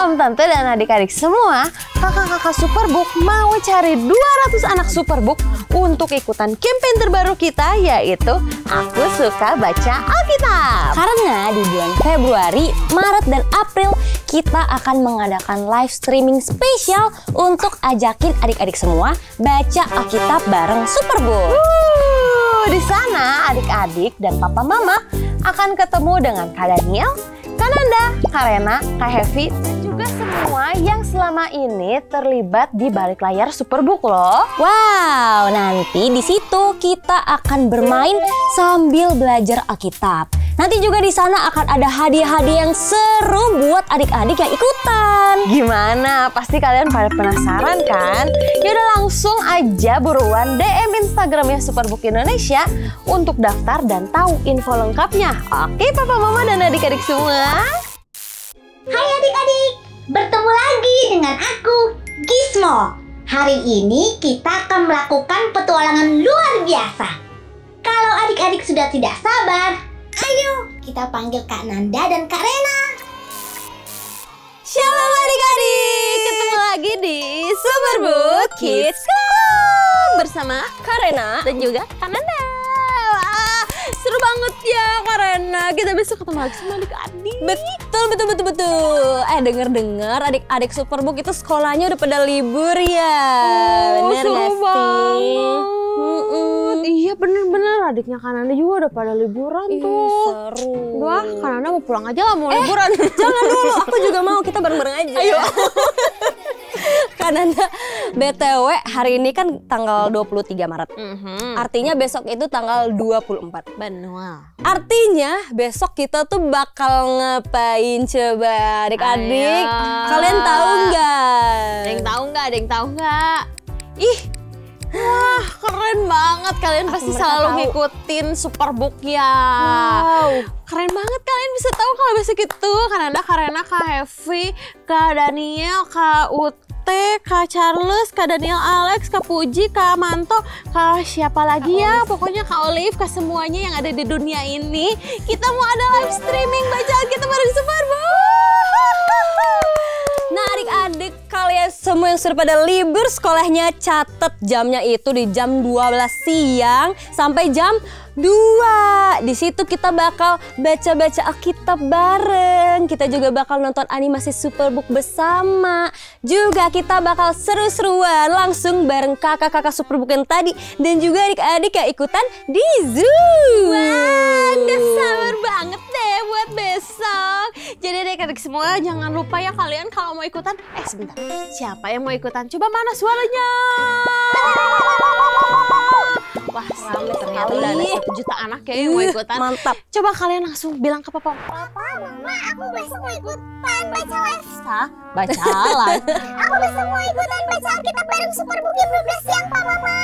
Om Tante dan adik-adik semua, kakak-kakak Superbook mau cari 200 anak Superbook untuk ikutan campaign terbaru kita, yaitu Aku Suka Baca Alkitab. Karena di bulan Februari, Maret, dan April kita akan mengadakan live streaming spesial untuk ajakin adik-adik semua baca Alkitab bareng Superbook. Di sana adik-adik dan papa mama akan ketemu dengan Kak Daniel, Kak Nanda, Kak Rena, Kak Hevi, dan juga semua yang selama ini terlibat di balik layar Superbook loh. Wow, nanti di situ kita akan bermain sambil belajar Alkitab. Nanti juga di sana akan ada hadiah-hadiah yang seru buat adik-adik yang ikutan. Gimana? Pasti kalian pada penasaran kan? Yaudah langsung aja buruan DM Instagramnya Superbook Indonesia untuk daftar dan tahu info lengkapnya. Oke papa mama dan adik-adik semua. Hai adik-adik, bertemu lagi dengan aku, Gizmo. Hari ini kita akan melakukan petualangan luar biasa. Kalau adik-adik sudah tidak sabar, ayo kita panggil Kak Nanda dan Kak Rena. Shalom adik-adik, ketemu lagi di Superbook Kids Club bersama Kak Rena dan juga Kak Nanda. Wah, seru banget ya Kak Rena, kita besok ketemu lagi sama adik-adik. Betul. Dengar adik-adik Superbook itu sekolahnya udah pada libur ya. Bener seru gak sih? banget. Iya bener-bener, adiknya Kak Nanda juga udah pada liburan tuh. Seru. Wah, Kak Nanda mau pulang aja gak mau liburan? Jangan dulu, aku juga mau, kita bareng-bareng aja. Ayo. Karena BTW hari ini kan tanggal 23 Maret. Artinya besok itu tanggal 24. Benar. Artinya besok kita tuh bakal ngapain coba adik-adik? Ayo. Kalian tahu nggak? Ada yang tahu nggak? Ih, wah keren banget. Kalian pasti mereka selalu tahu. ngikutin Superbook ya. Wow. Keren banget kalian bisa tahu kalau besok itu. Karena ada Kak Rena, Kak Hevi, Kak Daniel, Kak Ute, Kak Charles, Kak Daniel Alex, Kak Puji, Kak Manto, Kak siapa lagi ya? Pokoknya Kak Olive, Kak semuanya yang ada di dunia ini. Kita mau ada live streaming bacaan kita bareng Superbook. Nah adik-adik kalian semua yang sudah pada libur sekolahnya, catat jamnya itu di jam 12 siang sampai jam 2. Di situ kita bakal baca-baca Alkitab bareng. Kita juga bakal nonton animasi Superbook bersama. Juga kita bakal seru-seruan langsung bareng kakak-kakak Superbook yang tadi. Dan juga adik-adik yang ikutan di Zoom. Wah, gak sabar banget deh buat besok. Jadi adik-adik semua jangan lupa ya kalian kalau mau ikutan. Sebentar, siapa yang mau ikutan? Coba mana suaranya? Wah, sampai ternyata udah ada 1 juta anak ya yang mau ikutan. Mantap. Coba kalian langsung bilang ke papa. Papa, Mama, aku besok mau ikutan baca live. Baca live. Aku besok mau ikutan baca Alkitab bareng Superbook jam 12 siang, Pak Mama.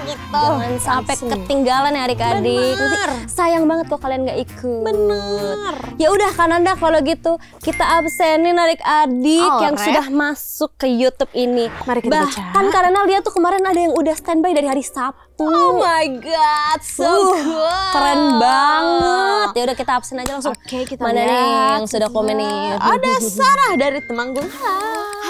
Gitu. Jangan sampai ketinggalan ya adik-adik. Nanti sayang banget kok kalian nggak ikut. Bener. Ya udah Kak Nanda, kalau gitu kita absenin adik-adik yang Alright. sudah masuk ke YouTube ini. Mari kita baca. Bahkan karena lihat tuh kemarin ada yang udah standby dari hari Sabtu. Oh my god, so cool. Keren banget. Ya udah kita absen aja langsung. Oke, kita Mana lihat. nih yang sudah komen nih? Ada Sarah dari Temanggung.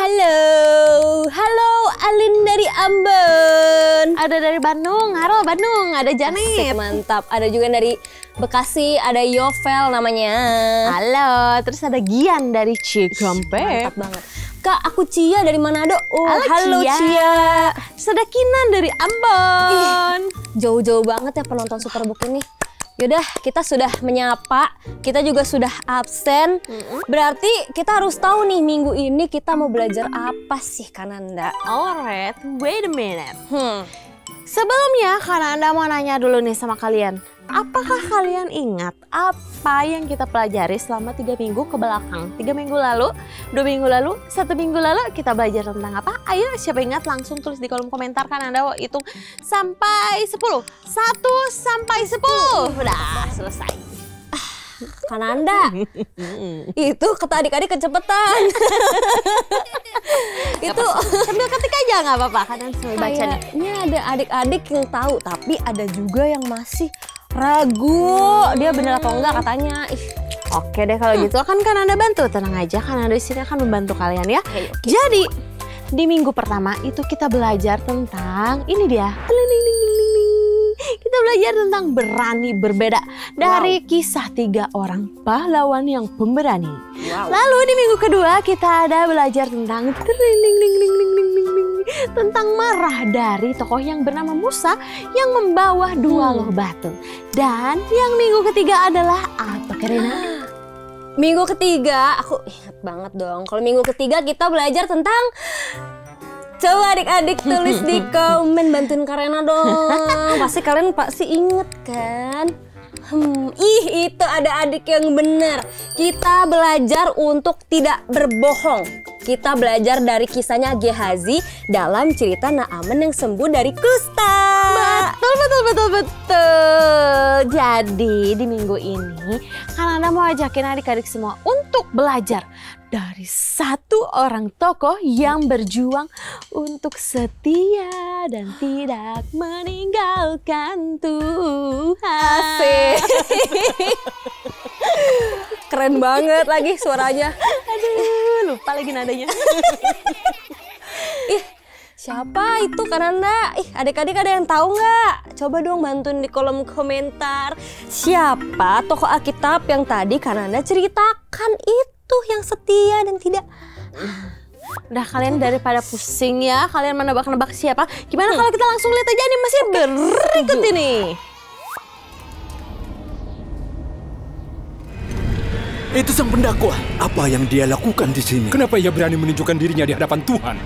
Halo Alin dari Ambon. Ada dari Bandung, Haro Bandung, ada Asik, Janet. mantap. Ada juga dari Bekasi, ada Yovel namanya. Halo, terus ada Gian dari Cikampek. Mantap banget. Kak, aku Cia dari Manado. Oh, halo Cia. Cia. Terus ada Kinan dari Ambon. Jauh-jauh banget ya penonton Superbook ini. Yaudah, kita sudah menyapa, kita juga sudah absen. Berarti kita harus tahu nih minggu ini kita mau belajar apa sih Kak Nanda? Alright, wait a minute. Sebelumnya, karena Anda mau nanya dulu nih sama kalian. Apakah kalian ingat apa yang kita pelajari selama 3 minggu ke belakang? 3 minggu lalu, 2 minggu lalu, 1 minggu lalu kita belajar tentang apa? Ayo siapa ingat langsung tulis di kolom komentar, kan Anda mau hitung sampai 10. 1 sampai 10. Udah selesai. Kak Nanda, itu kata adik-adik kecepetan. Itu Sambil ketik aja nggak apa-apa, kan sambil baca nih. kayaknya ada adik-adik yang tahu, tapi ada juga yang masih ragu. Dia bener atau enggak katanya. Ih, Oke deh kalau gitu akan Kananda bantu. Tenang aja, Kananda di sini akan membantu kalian ya. Jadi di minggu pertama itu kita belajar tentang ini dia. Kita belajar tentang berani berbeda dari kisah 3 orang pahlawan yang pemberani. Lalu di minggu kedua kita ada belajar tentang marah dari tokoh yang bernama Musa yang membawa 2 loh batu. Dan yang minggu ketiga adalah apa, Karina? Minggu ketiga, aku ingat banget dong. Kalau minggu ketiga kita belajar tentang... Coba adik-adik tulis di komen, bantuin Karena dong. Pasti kalian inget kan? Itu ada adik yang benar. Kita belajar untuk tidak berbohong. Kita belajar dari kisahnya Gehazi dalam cerita Naaman yang sembuh dari kusta. Betul. Jadi di minggu ini Kananda mau ajakin adik-adik semua untuk belajar dari 1 orang tokoh yang berjuang untuk setia dan tidak meninggalkan Tuhan. Asik. Keren banget lagi suaranya. Aduh, lupa lagi nadanya. Siapa itu Kananda? Adik-adik ada yang tahu nggak? Coba dong bantuin di kolom komentar. Siapa tokoh Alkitab yang tadi Kananda ceritakan itu yang setia dan tidak... Udah kalian daripada pusing ya, kalian menebak-nebak siapa? Gimana kalau kita langsung lihat aja animasi berikut ini? Itu sang pendakwa. Apa yang dia lakukan di sini? Kenapa ia berani menunjukkan dirinya di hadapan Tuhan?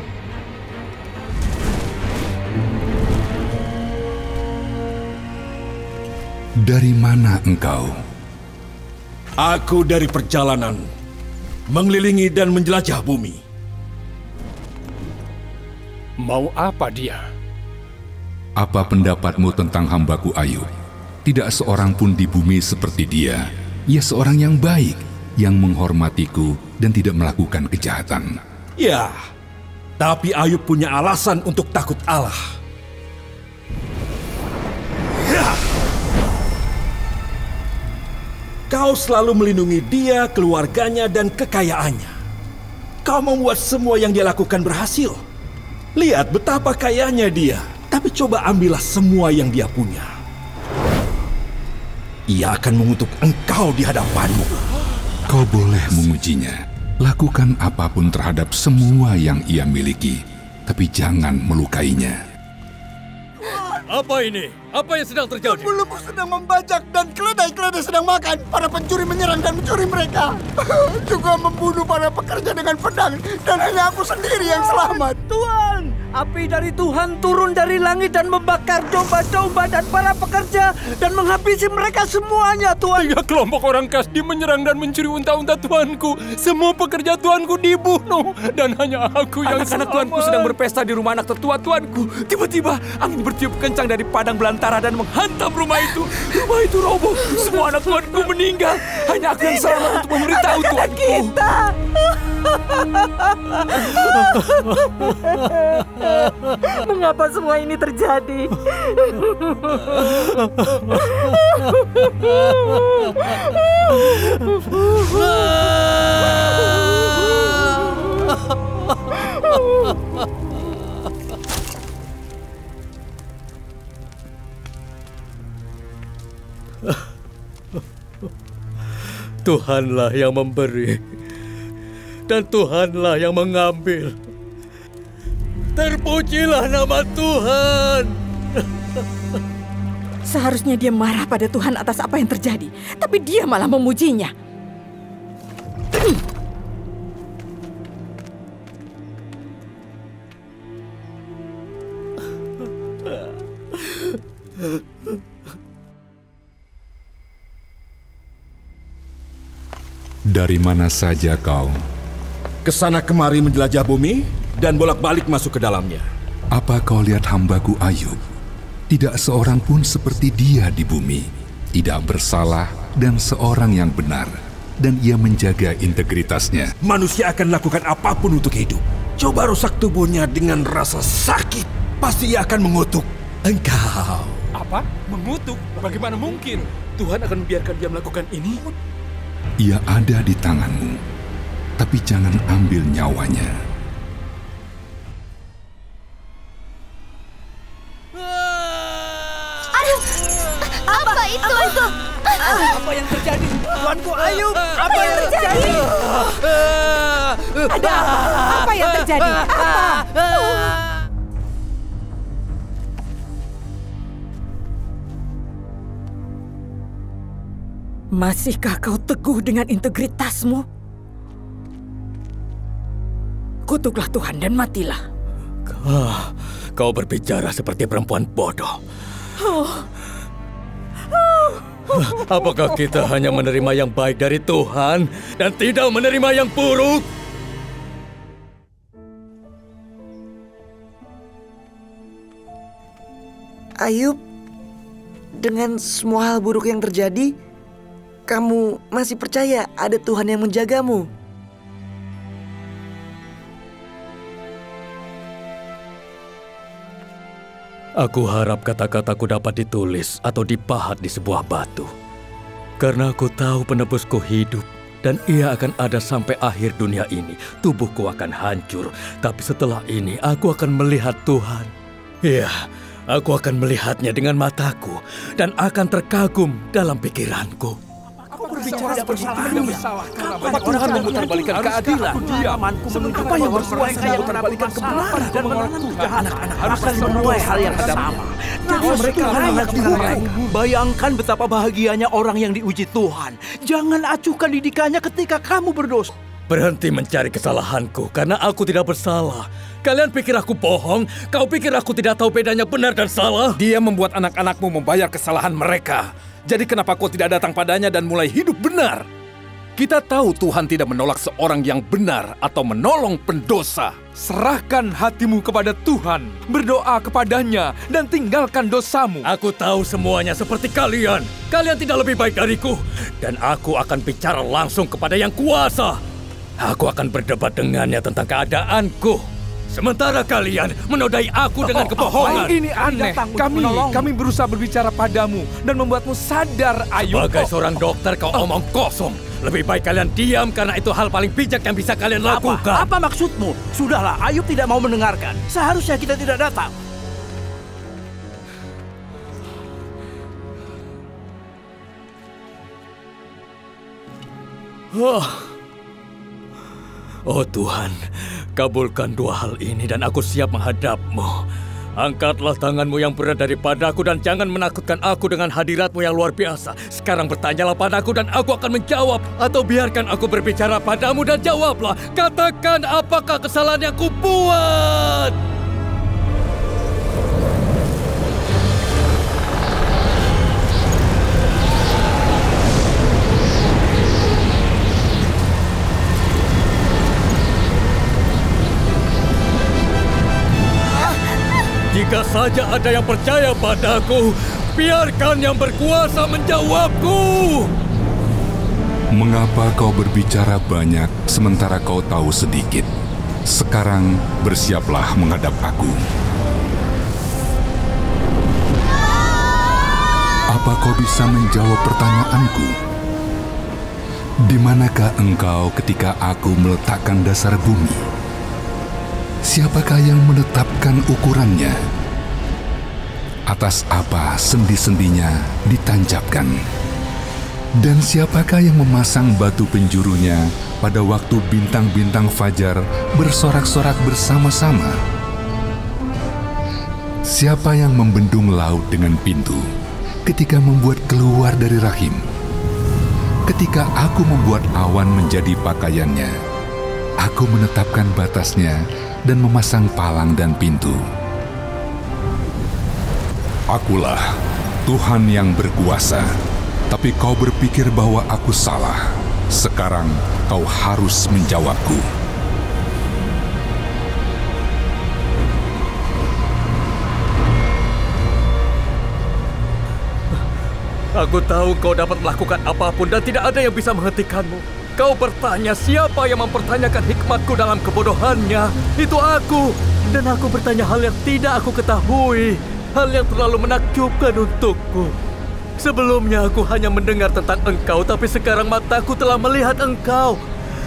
Dari mana engkau? Aku dari perjalanan mengelilingi dan menjelajah bumi. Mau apa dia? Apa pendapatmu tentang hambaku Ayub? Tidak seorang pun di bumi seperti dia. Ia seorang yang baik, yang menghormatiku dan tidak melakukan kejahatan. Ya, tapi Ayub punya alasan untuk takut Allah. Kau selalu melindungi dia, keluarganya, dan kekayaannya. Kau membuat semua yang dia lakukan berhasil. Lihat betapa kayanya dia, tapi coba ambillah semua yang dia punya. Ia akan mengutuk engkau di hadapanmu. Kau boleh mengujinya. Lakukan apapun terhadap semua yang ia miliki, tapi jangan melukainya. Apa ini? Apa yang sedang terjadi? Pembuluku sedang membajak dan keledai-keledai sedang makan. Para pencuri menyerang dan mencuri mereka. Juga membunuh para pekerja dengan pedang. Dan hanya aku sendiri yang selamat. Tuhan, api dari Tuhan turun dari langit dan membakar domba-domba dan para pekerja dan menghabisi mereka semuanya, Tuhan. 3 kelompok orang Kasdi menyerang dan mencuri unta-unta Tuanku. Semua pekerja Tuanku dibunuh dan hanya aku yang Anak-anak Tuanku sedang berpesta di rumah anak tertua Tuanku. Tiba-tiba angin bertiup kencang dari padang belantara dan menghantam rumah itu. Rumah itu roboh. Semua anak Tuanku meninggal. Hanya aku yang selamat untuk memberitahu Tuanku. Kita. Mengapa semua ini terjadi? Tuhanlah yang memberi dan Tuhanlah yang mengambil. Terpujilah nama Tuhan. Seharusnya dia marah pada Tuhan atas apa yang terjadi, tapi dia malah memujinya. Dari mana saja kau? Kesana kemari menjelajah bumi dan bolak-balik masuk ke dalamnya. Apa kau lihat hambaku Ayub? Tidak seorang pun seperti dia di bumi. Tidak bersalah dan seorang yang benar. Dan ia menjaga integritasnya. Manusia akan lakukan apapun untuk hidup. Coba rusak tubuhnya dengan rasa sakit. Pasti ia akan mengutuk engkau. Apa? Mengutuk? Bagaimana mungkin? Tuhan akan membiarkan dia melakukan ini? ia ada di tanganmu, tapi jangan ambil nyawanya. Aduh, apa itu? Apa yang terjadi? Tuanku Ayub, apa yang terjadi? Ada apa? Apa yang terjadi? Apa? Masihkah kau teguh dengan integritasmu? Kutuklah Tuhan dan matilah. Kau berbicara seperti perempuan bodoh. Apakah kita hanya menerima yang baik dari Tuhan dan tidak menerima yang buruk? Ayub, dengan semua hal buruk yang terjadi, kamu masih percaya ada Tuhan yang menjagamu? Aku harap kata-kataku dapat ditulis atau dipahat di sebuah batu. Karena aku tahu penebusku hidup dan ia akan ada sampai akhir dunia ini. Tubuhku akan hancur, tapi setelah ini aku akan melihat Tuhan. Iya, aku akan melihatnya dengan mataku dan akan terkagum dalam pikiranku. Berbicara seperti ini. Apa Tuhan memutarbalikkan keadilan? Apa yang berkuasa memutarbalikkan kebenaran dan mengatur anak-anak akan menuai hal yang sama. Jadi mereka mengerti mereka. Bayangkan betapa bahagianya orang yang diuji Tuhan. Jangan acuhkan didikannya ketika kamu berdosa. Berhenti mencari kesalahanku karena aku tidak bersalah. Kalian pikir aku bohong? Kau pikir aku tidak tahu bedanya benar dan salah? Dia membuat anak-anakmu membayar kesalahan mereka. Jadi kenapa kau tidak datang padanya dan mulai hidup benar? Kita tahu Tuhan tidak menolak seorang yang benar atau menolong pendosa. Serahkan hatimu kepada Tuhan, berdoa kepadanya, dan tinggalkan dosamu. Aku tahu semuanya seperti kalian. Kalian tidak lebih baik dariku. Dan aku akan bicara langsung kepada yang kuasa. Aku akan berdebat dengannya tentang keadaanku. Sementara kalian menodai aku dengan kebohongan. Ini aneh. Kami berusaha berbicara padamu dan membuatmu sadar, Ayub. Sebagai seorang dokter kau omong kosong. Lebih baik kalian diam karena itu hal paling bijak yang bisa kalian lakukan. Apa maksudmu? Sudahlah, Ayub tidak mau mendengarkan. Seharusnya kita tidak datang. Oh Tuhan, kabulkan dua hal ini dan aku siap menghadapmu. Angkatlah tanganmu yang berat daripadaku dan jangan menakutkan aku dengan hadiratmu yang luar biasa. Sekarang bertanyalah padaku dan aku akan menjawab. Atau biarkan aku berbicara padamu dan jawablah. Katakan apakah kesalahan yang kubuat? Jika saja ada yang percaya padaku, biarkan yang berkuasa menjawabku. Mengapa kau berbicara banyak sementara kau tahu sedikit? Sekarang bersiaplah menghadap aku. Apa kau bisa menjawab pertanyaanku? Di manakah engkau ketika aku meletakkan dasar bumi? Siapakah yang menetapkan ukurannya? Atas apa sendi-sendinya ditancapkan? Dan siapakah yang memasang batu penjurunya pada waktu bintang-bintang fajar bersorak-sorak bersama-sama? Siapa yang membendung laut dengan pintu ketika membuat keluar dari rahim? Ketika aku membuat awan menjadi pakaiannya, aku menetapkan batasnya dan memasang palang dan pintu. Akulah Tuhan yang berkuasa, tapi kau berpikir bahwa aku salah. Sekarang kau harus menjawabku. Aku tahu kau dapat melakukan apapun dan tidak ada yang bisa menghentikanmu. Kau bertanya siapa yang mempertanyakan hikmatku dalam kebodohannya. Itu aku. Dan aku bertanya hal yang tidak aku ketahui. Hal yang terlalu menakjubkan untukku. Sebelumnya aku hanya mendengar tentang engkau, tapi sekarang mataku telah melihat engkau.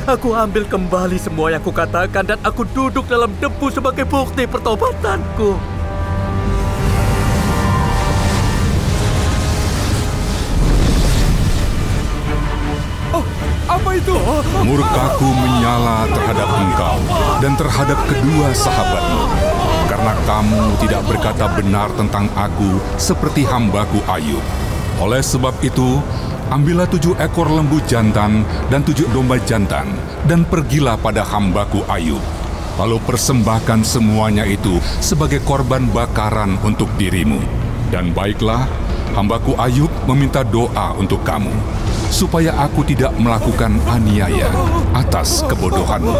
Aku ambil kembali semua yang kukatakan dan aku duduk dalam debu sebagai bukti pertobatanku. Oh, apa itu? Murkaku menyala terhadap engkau dan terhadap kedua sahabatmu. Karena kamu tidak berkata benar tentang aku seperti hambaku Ayub. Oleh sebab itu, ambillah 7 ekor lembu jantan dan 7 domba jantan, dan pergilah pada hambaku Ayub. Lalu persembahkan semuanya itu sebagai korban bakaran untuk dirimu. Dan baiklah, hambaku Ayub meminta doa untuk kamu, supaya aku tidak melakukan aniaya atas kebodohanmu.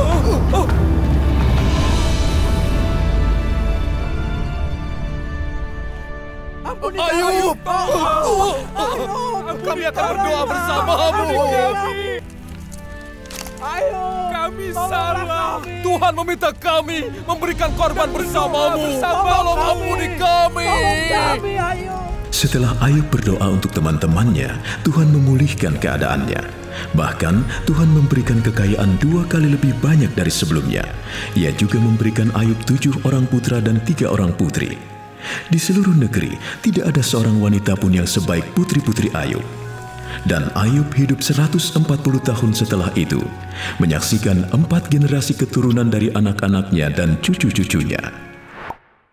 Ayub, kami akan berdoa bersamamu. Kami salah. Tuhan meminta kami memberikan korban bersamamu. Tolong ampuni kami. Setelah Ayub berdoa untuk teman-temannya, Tuhan memulihkan keadaannya. Bahkan Tuhan memberikan kekayaan 2 kali lebih banyak dari sebelumnya. Ia juga memberikan Ayub 7 orang putra dan 3 orang putri. Di seluruh negeri, tidak ada seorang wanita pun yang sebaik putri-putri Ayub. Dan Ayub hidup 140 tahun setelah itu, menyaksikan 4 generasi keturunan dari anak-anaknya dan cucu-cucunya.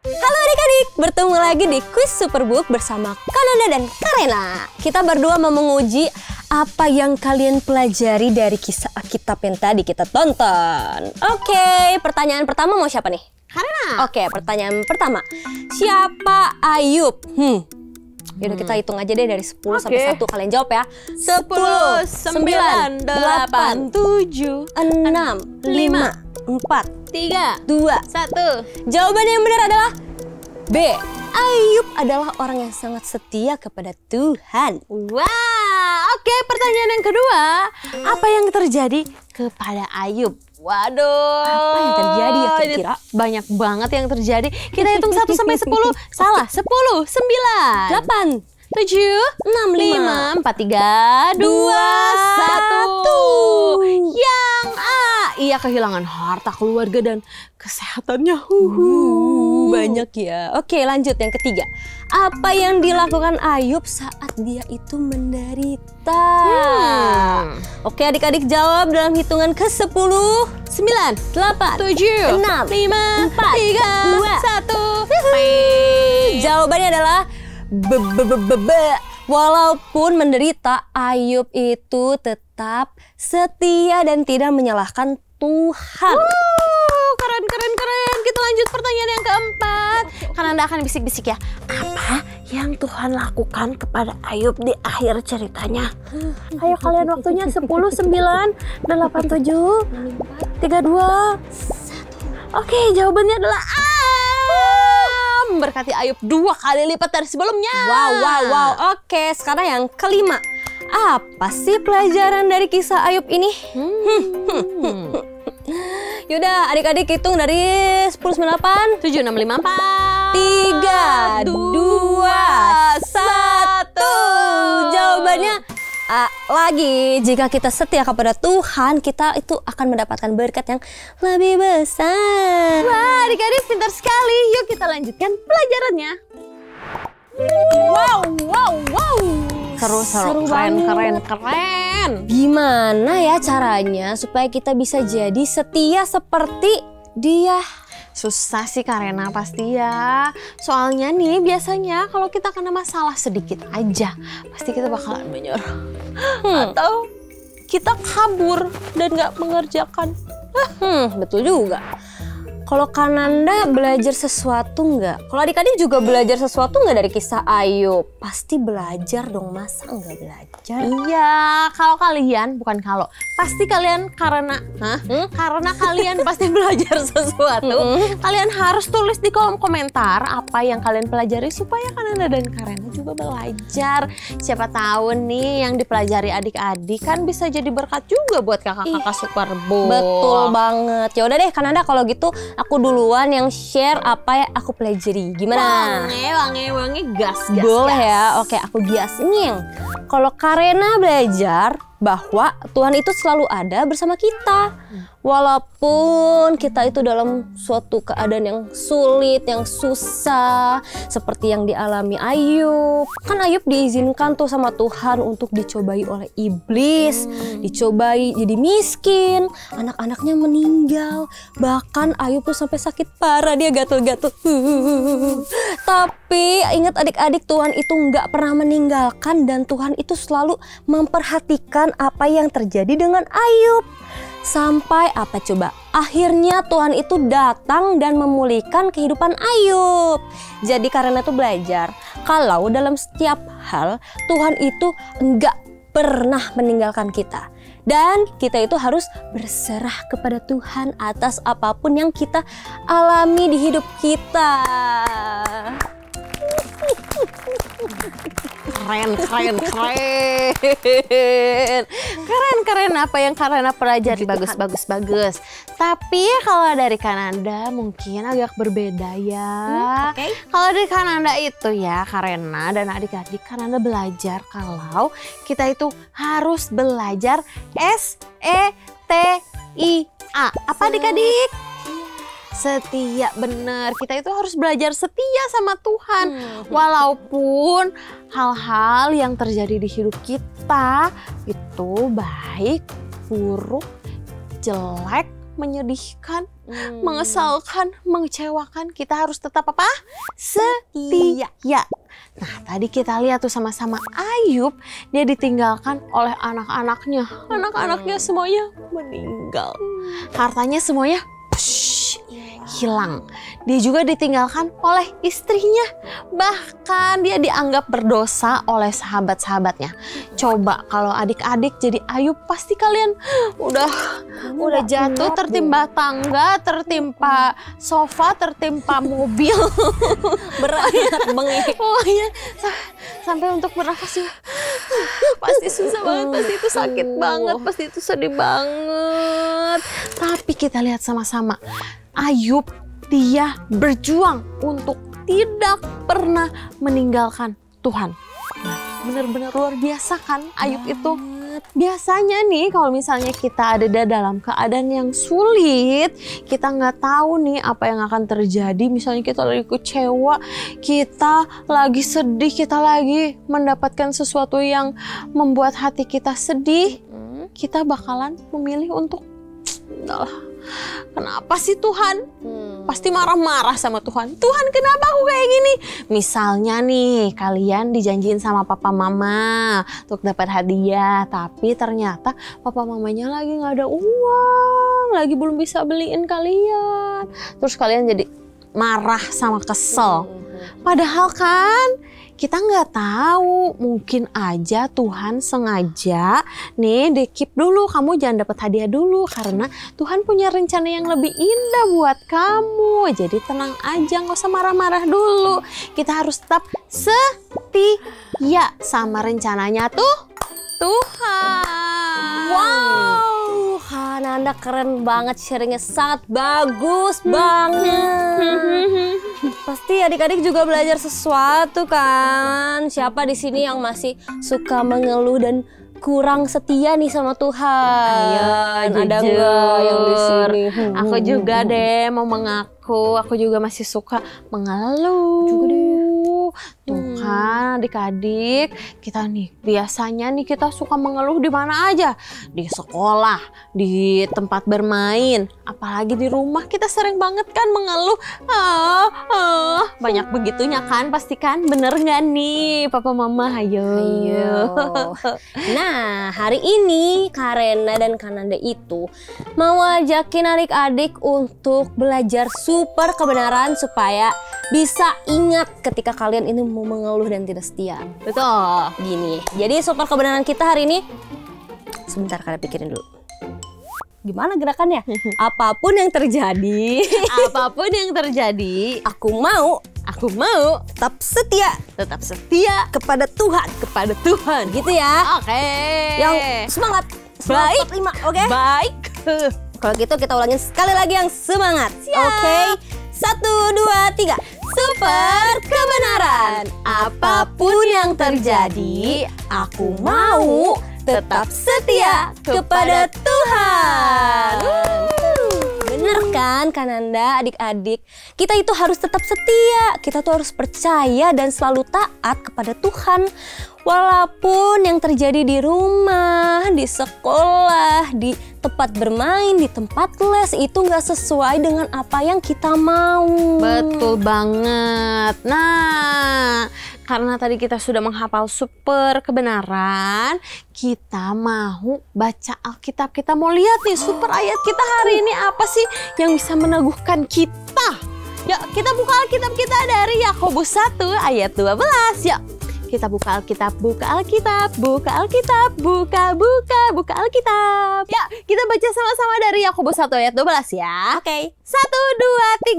Halo adik-adik, bertemu lagi di Quiz Superbook bersama Kananda dan Karena. Kita berdua mau menguji apa yang kalian pelajari dari kisah Alkitab yang tadi kita tonton. Oke, pertanyaan pertama mau siapa nih? Karena. Oke, pertanyaan pertama. Siapa Ayub? Yaudah kita hitung aja deh dari 10 sampai 1. Kalian jawab ya. 10, 9, 8, 7, 6, 5, 4, 3, 2, 1. Jawabannya yang benar adalah B. Ayub adalah orang yang sangat setia kepada Tuhan. Wah, oke, pertanyaan yang kedua. Apa yang terjadi kepada Ayub? Waduh. Apa yang terjadi ya kira-kira? Banyak banget yang terjadi. Kita hitung 1 sampai 10. Salah. 10, 9, 8, 7, 6, 5, 4, 3, 2, 1. Yang A. Ia kehilangan harta keluarga dan kesehatannya. Banyak ya. Oke, lanjut yang ketiga. Apa yang dilakukan Ayub saat dia itu menderita? Oke, adik-adik jawab dalam hitungan ke-10, 9, 8, 7, 6, 5, 4, 3, 2, 1. Jawabannya adalah Walaupun menderita, Ayub itu tetap setia dan tidak menyalahkan Tuhan. Keren. Kita lanjut pertanyaan yang keempat. Karena Anda akan bisik-bisik ya. Apa yang Tuhan lakukan kepada Ayub di akhir ceritanya? Ayo kalian, waktunya 10, 9, 8, 7, 3, 2, 1. Oke, jawabannya adalah A. Memberkati Ayub 2 kali lipat dari sebelumnya. Wow. Oke, sekarang yang kelima. Apa sih pelajaran dari kisah Ayub ini? Yaudah, adik-adik hitung dari 10, 9, 8, 7, 6, 5, 4, 3, 2, 1. Jawabannya A lagi. Jika kita setia kepada Tuhan, kita itu akan mendapatkan berkat yang lebih besar. Wah, adik-adik pintar sekali. Yuk kita lanjutkan pelajarannya. Wow. Seru, keren. Gimana ya caranya supaya kita bisa jadi setia seperti dia? Susah sih Karena pasti ya. Soalnya nih biasanya kalau kita kena masalah sedikit aja, pasti kita bakalan menyerah. Atau kita kabur dan gak mengerjakan. Betul juga. Kalau Kananda belajar sesuatu nggak? Kalau adik-adik juga belajar sesuatu nggak dari kisah Ayub? Pasti belajar dong, masa nggak belajar? Iya, pasti kalian karena kalian pasti belajar sesuatu. Kalian harus tulis di kolom komentar apa yang kalian pelajari supaya Kananda dan Karena juga coba belajar. Siapa tahu nih yang dipelajari adik-adik kan bisa jadi berkat juga buat kakak-kakak Superbook. Betul banget. Ya udah deh Kananda, kalau gitu aku duluan yang share apa yang aku pelajari. Gimana? Wangi, gas. Boleh ya. Oke, aku gas nih. Kalau Karena belajar bahwa Tuhan itu selalu ada bersama kita. Walaupun kita itu dalam suatu keadaan yang sulit, yang susah, seperti yang dialami Ayub. Kan Ayub diizinkan tuh sama Tuhan untuk dicobai oleh iblis, dicobai jadi miskin, anak-anaknya meninggal. Bahkan Ayub tuh sampai sakit parah, dia gatel-gatel. Tapi ingat adik-adik, Tuhan itu nggak pernah meninggalkan dan Tuhan itu selalu memperhatikan apa yang terjadi dengan Ayub. Sampai apa coba? Akhirnya Tuhan itu datang dan memulihkan kehidupan Ayub. Jadi karena itu belajar kalau dalam setiap hal Tuhan itu enggak pernah meninggalkan kita. Dan kita itu harus berserah kepada Tuhan atas apapun yang kita alami di hidup kita. Keren apa yang Karena pelajari, bagus. Tapi kalau dari Kananda mungkin agak berbeda ya. Kalau dari Kananda itu ya Karena dan adik-adik, Kananda belajar kalau kita itu harus belajar SETIA. Apa adik-adik? Setia, bener. Kita itu harus belajar setia sama Tuhan. Walaupun hal-hal yang terjadi di hidup kita itu baik, buruk, jelek, menyedihkan, mengesalkan, mengecewakan, kita harus tetap apa? Setia. Nah, tadi kita lihat tuh sama-sama Ayub, dia ditinggalkan oleh anak-anaknya. Anak-anaknya semuanya meninggal. Hartanya semuanya hilang. Dia juga ditinggalkan oleh istrinya. Bahkan dia dianggap berdosa oleh sahabat-sahabatnya. Coba kalau adik-adik jadi Ayub, pasti kalian udah jatuh, tertimpa tangga, tertimpa sofa, tertimpa mobil. Berat bengek. Oh iya, sampai untuk bernafas pasti susah banget, pasti itu sakit banget, pasti itu sedih banget. Tapi kita lihat sama-sama, Ayub dia berjuang untuk tidak pernah meninggalkan Tuhan. Nah, benar-benar luar biasa kan Ayub itu. Biasanya nih kalau misalnya kita ada dalam keadaan yang sulit, kita nggak tahu nih apa yang akan terjadi. Misalnya kita lagi kecewa, kita lagi sedih, kita lagi mendapatkan sesuatu yang membuat hati kita sedih, kita bakalan memilih untuk kenapa sih Tuhan? Pasti marah-marah sama Tuhan. Tuhan, kenapa aku kayak gini? Misalnya nih, kalian dijanjiin sama papa mama untuk dapat hadiah, tapi ternyata papa mamanya lagi nggak ada uang, lagi belum bisa beliin kalian. Terus kalian jadi marah sama kesel. Padahal kan kita nggak tahu, mungkin aja Tuhan sengaja nih di-keep dulu, kamu jangan dapat hadiah dulu karena Tuhan punya rencana yang lebih indah buat kamu. Jadi tenang aja, nggak usah marah-marah dulu. Kita harus tetap setia sama rencananya Tuhan. Wow, Kananda keren banget, sharingnya sangat bagus banget. Pasti adik-adik juga belajar sesuatu kan. Siapa di sini yang masih suka mengeluh dan kurang setia nih sama Tuhan? Ayo, ada nggak yang di sini? Aku juga deh mau mengaku, aku juga masih suka mengeluh. Juga deh. Tuh kan adik-adik, kita nih biasanya nih kita suka mengeluh di mana aja. Di sekolah, di tempat bermain, apalagi di rumah kita sering banget kan mengeluh. Banyak begitunya kan, pastikan bener nggak nih papa mama? Ayo. Nah, hari ini Karena dan Kananda itu mau ajakin adik-adik untuk belajar super kebenaran supaya bisa ingat ketika kalian ini mau mengeluh dan tidak setia. Betul. Gini, jadi super kebenaran kita hari ini, sebentar kalian pikirin dulu. Gimana gerakannya? Apapun yang terjadi, apapun yang terjadi, aku mau Aku mau tetap setia kepada Tuhan. gitu ya. Oke. Yang semangat. Baik. 5, oke? Baik. Kalau gitu kita ulangin sekali lagi yang semangat. Oke. 1, 2, 3. Super kebenaran. Apapun yang terjadi, aku mau tetap setia kepada Tuhan. Bener kan Kananda, adik-adik? Kita itu harus tetap setia. Kita tuh harus percaya dan selalu taat kepada Tuhan. Walaupun yang terjadi di rumah, di sekolah, di tempat bermain, di tempat les itu nggak sesuai dengan apa yang kita mau. Betul banget. Nah, karena tadi kita sudah menghafal super kebenaran, kita mau baca Alkitab. Kita mau lihat nih super ayat kita hari ini apa sih yang bisa meneguhkan kita. Yuk kita buka Alkitab kita dari Yakobus 1 ayat 12. Yuk kita buka Alkitab, buka Alkitab. Ya, kita baca sama-sama dari Yakobus 1 ayat 12 ya. Oke. 1,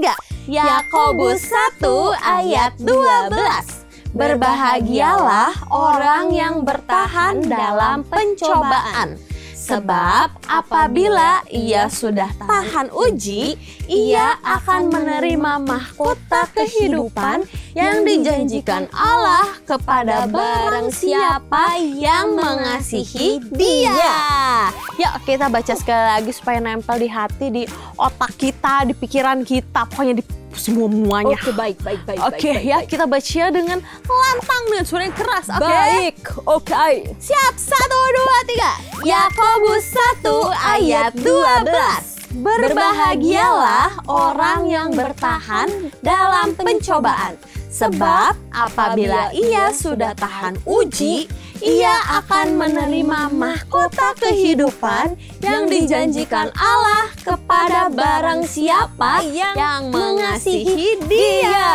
2, 3. Yakobus 1 ayat 12. Berbahagialah orang yang bertahan dalam pencobaan. Sebab apabila ia sudah tahan uji, ia akan menerima mahkota kehidupan yang dijanjikan Allah kepada barang siapa yang mengasihi Dia. Yuk kita baca sekali lagi supaya nempel di hati, di otak kita, di pikiran kita, pokoknya di semuanya. Oke, baik. Oke ya, kita baca dengan lantang dengan suara yang keras. Oke. Baik, oke. Siap, 1, 2, 3. Yakobus 1 ayat 12. Berbahagialah orang yang bertahan dalam pencobaan. Sebab apabila ia sudah tahan uji, ia akan menerima mahkota kehidupan yang dijanjikan Allah kepada barang siapa yang mengasihi Dia.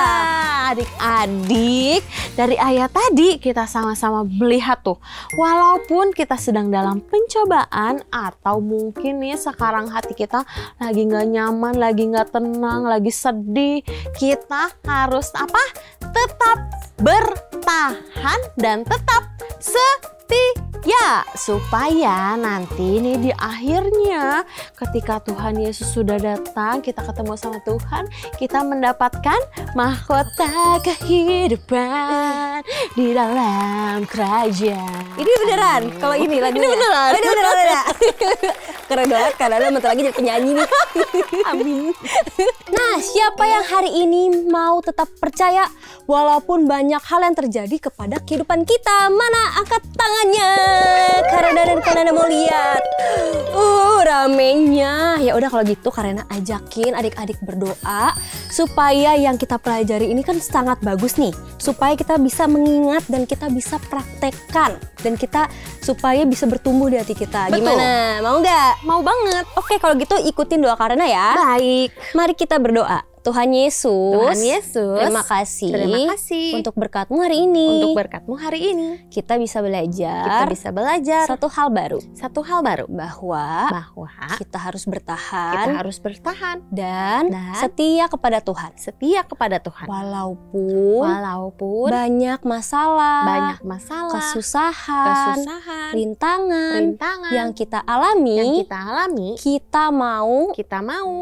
Adik-adik, dari ayat tadi kita sama-sama melihat tuh, walaupun kita sedang dalam pencobaan atau mungkin nih sekarang hati kita lagi nggak nyaman, lagi nggak tenang, lagi sedih, kita harus apa? Tetap bertahan dan tetap setia supaya nanti nih di akhirnya ketika Tuhan Yesus sudah datang, kita ketemu sama Tuhan, kita mendapatkan mahkota kehidupan di dalam kerajaan. Ini beneran kalau ini lagunya. Ini beneran. Oh, ini beneran ya. Keren banget karena ada bentar lagi jadi penyanyi nih. Amin. Nah, siapa yang hari ini mau tetap percaya walaupun banyak hal yang terjadi kepada kehidupan kita? Mana angkat tangannya? Karena dan Karena mau lihat. Ramenya. Ya udah kalau gitu Karena ajakin adik-adik berdoa supaya yang kita pelajari ini kan sangat bagus nih. Supaya kita bisa mengingat dan kita bisa praktekkan dan kita supaya bisa bertumbuh di hati kita. Betul. Gimana? Mau nggak? Mau banget. Oke, kalau gitu ikutin doa Karena ya. Baik. Mari kita berdoa. Tuhan Yesus, terima kasih untuk berkat-Mu hari ini. Untuk berkat-Mu hari ini. Kita bisa belajar satu hal baru. Bahwa kita harus bertahan. Dan setia kepada Tuhan. Walaupun banyak masalah, kesusahan, rintangan yang kita alami, kita mau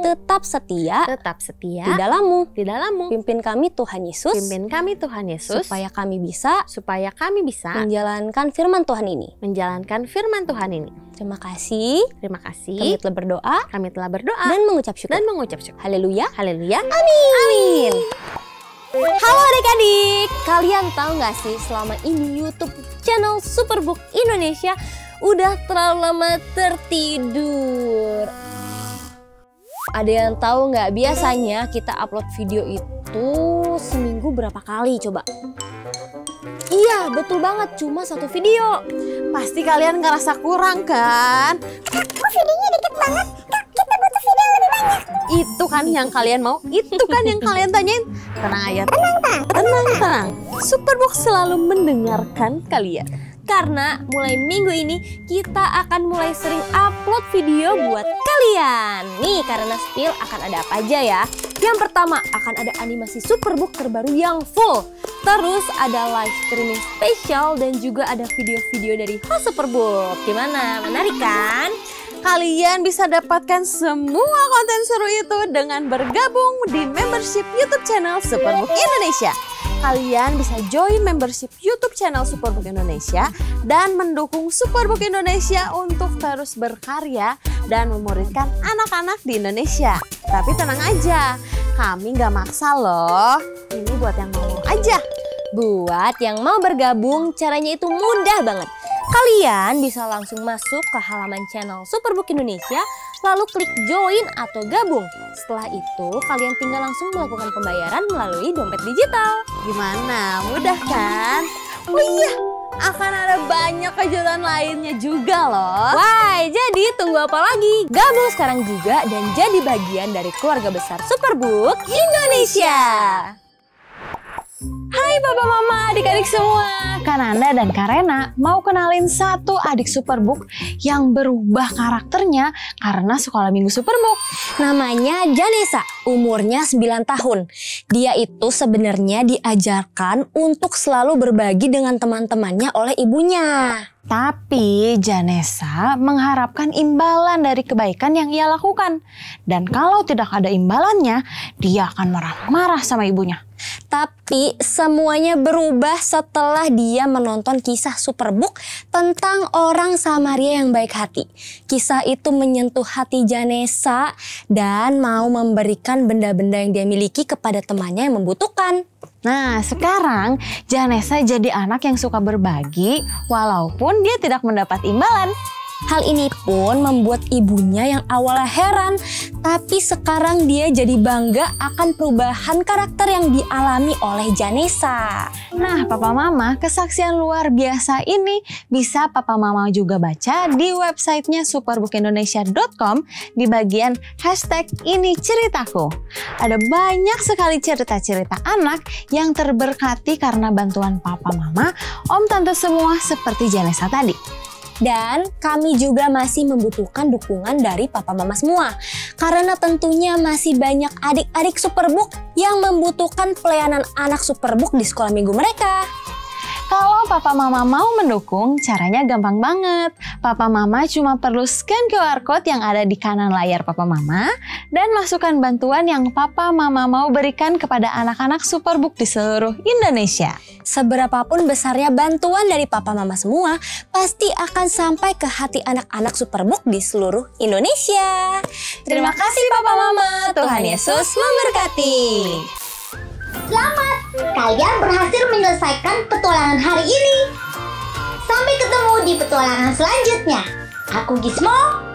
tetap setia di dalam-Mu. Pimpin kami Tuhan Yesus. Supaya kami bisa menjalankan firman Tuhan ini. Terima kasih. Kami telah berdoa. Dan mengucap syukur. Haleluya. Amin. Halo adik-adik. Kalian tahu nggak sih selama ini YouTube channel Superbook Indonesia udah terlalu lama tertidur? Ada yang tahu nggak biasanya kita upload video itu seminggu berapa kali coba? Iya betul banget, cuma satu video. Pasti kalian ngerasa kurang kan? Kok videonya dikit banget? Kak, kita butuh video lebih banyak. Itu kan yang kalian mau, itu kan yang kalian tanyain. Tenang aja, tenang. Superbook selalu mendengarkan kalian. karena mulai minggu ini kita akan mulai sering upload video buat kalian. Nih, karena Spill akan ada apa aja ya? Yang pertama akan ada animasi Superbook terbaru yang full. Terus ada live streaming spesial dan juga ada video-video dari host Superbook. Gimana? Menarik kan? Kalian bisa dapatkan semua konten seru itu dengan bergabung di membership YouTube channel Superbook Indonesia. Kalian bisa join membership YouTube channel Superbook Indonesia dan mendukung Superbook Indonesia untuk terus berkarya dan memuridkan anak-anak di Indonesia. Tapi tenang aja, kami gak maksa loh. Ini buat yang mau aja. Buat yang mau bergabung, caranya itu mudah banget. Kalian bisa langsung masuk ke halaman channel Superbook Indonesia, lalu klik join atau gabung. Setelah itu, kalian tinggal langsung melakukan pembayaran melalui dompet digital. Gimana? Mudah kan? Oh iya, akan ada banyak kejutan lainnya juga loh. Wah, jadi tunggu apa lagi? Gabung sekarang juga dan jadi bagian dari keluarga besar Superbook Indonesia. Hai Papa Mama, adik-adik semua. Kananda dan Karena mau kenalin satu adik Superbook yang berubah karakternya karena sekolah minggu Superbook. Namanya Janessa, umurnya 9 tahun. Dia itu sebenarnya diajarkan untuk selalu berbagi dengan teman-temannya oleh ibunya. Tapi Janessa mengharapkan imbalan dari kebaikan yang ia lakukan. Dan kalau tidak ada imbalannya, dia akan marah-marah sama ibunya. Tapi semuanya berubah setelah dia menonton kisah Superbook tentang orang Samaria yang baik hati. Kisah itu menyentuh hati Janessa dan mau memberikan benda-benda yang dia miliki kepada temannya yang membutuhkan. Nah, sekarang Janessa jadi anak yang suka berbagi walaupun dia tidak mendapat imbalan. Hal ini pun membuat ibunya yang awalnya heran, tapi sekarang dia jadi bangga akan perubahan karakter yang dialami oleh Janessa. Nah, Papa Mama, kesaksian luar biasa ini bisa Papa Mama juga baca di websitenya superbookindonesia.com di bagian #ini-ceritaku. Ada banyak sekali cerita-cerita anak yang terberkati karena bantuan Papa Mama, Om Tante semua seperti Janessa tadi. Dan kami juga masih membutuhkan dukungan dari Papa Mama semua. Karena tentunya masih banyak adik-adik Superbook yang membutuhkan pelayanan anak Superbook di sekolah minggu mereka. Kalau Papa Mama mau mendukung, caranya gampang banget. Papa Mama cuma perlu scan QR Code yang ada di kanan layar Papa Mama dan masukkan bantuan yang Papa Mama mau berikan kepada anak-anak Superbook di seluruh Indonesia. Seberapapun besarnya bantuan dari Papa Mama semua, pasti akan sampai ke hati anak-anak Superbook di seluruh Indonesia. Terima kasih Papa Mama, Tuhan Yesus memberkati. Selamat, kalian berhasil menyelesaikan petualangan hari ini. Sampai ketemu di petualangan selanjutnya. Aku Gizmo.